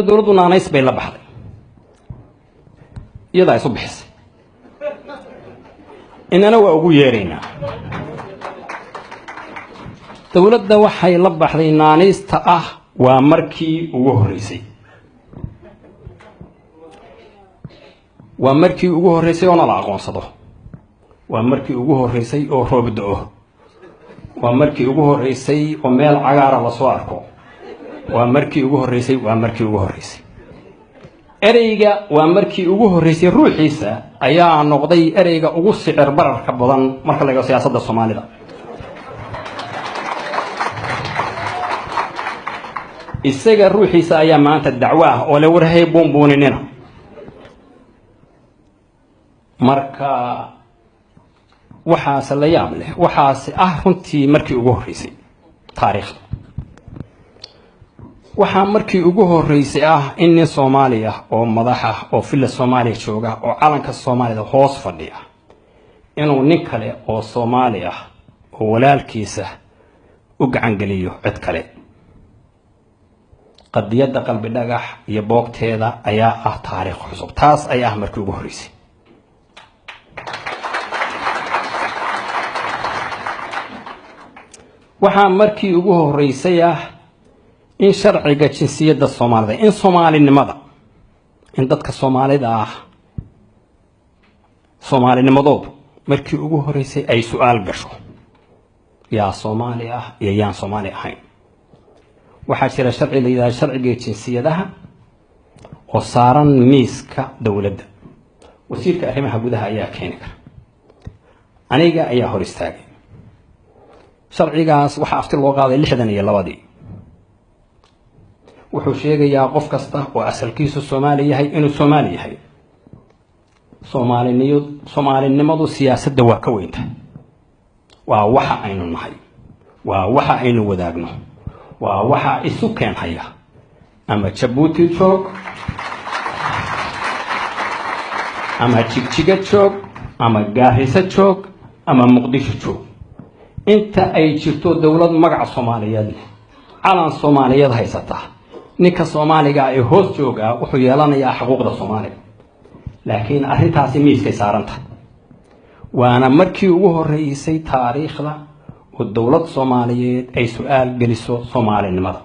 dowladdu naanays bay la baxday iyada ay soo bixisay inana waa ugu yeeraynaa dowladda waxay la baxday naanaysta ah waa markii ugu horeysay waa markii ugu horeysay oo la aqoonsado waa markii ugu horeysay oo roob da'o waa markii ugu horeysay oo meel cagaara la soo arko waa markii ugu horeysay ereyga waa markii ugu horeysay ruuxiisa ayaa noqday ereyga ugu sicir bararka badan marka laga siyaasadda Soomaalida isaga ruuxiisa ayaa maanta dacwo ah oo la warhay boonboonina marka waxaas la yaab leh waxaas runtii markii ugu horeysay taariikhda waxaa markii ugu horeysay in nin Soomaali ah oo madax ah oo filla Soomaaliya jooga oo calanka Soomaalida hoos fadhiya inuu nin kale oo Soomaali ah oo walaalkiisa u gacan galiyo cid kale qadiyada qalbi dhagax iyo boogteeda ayaa taariikh cusub taas ayaa markii ugu horeysay waxaa markii ugu horeysay in sharciga jinsiyadda Soomaalida in Soomaalinimada in dadka Soomaalida Soomaalinimadoodu markii ugu horeysay ay su'aal gasho yaa Soomaali ah iyo yaan Soomaali ahayn waxaa jira sharci la yiraahdo sharciga jinsiyadaha oo saaran miiska dawladda wasiirka arrimaha gudaha ayaa keeni kara aniga ayaa hor istaagay sharcigaas waxa afti loo qaaday 62 wuxuu sheegayaa qof kasta oo asalkiisu Soomaali yahay inuu Soomaali yahay Soomaalinimadu siyaasadda waa ka weynta waa waxa aynu nahay waa waxa aynu wadaagno waa waxa isu keenhaya ama Djibouti joog ama Jigjiga joog ama Gaarisa joog ama Muqdisho joog inta ay jirto dawlad magac Soomaaliyeed calan Soomaaliyeed haysata ninka Soomaaliga ee hoos jooga wuxuu yeelanayaa xuquuqda Soomaaliga laakiin arrintaasi miiskay saaranta waana markii ugu horeysay taariikhda oo dawlad Soomaaliyeed ay su'aal geliso Soomaalinimada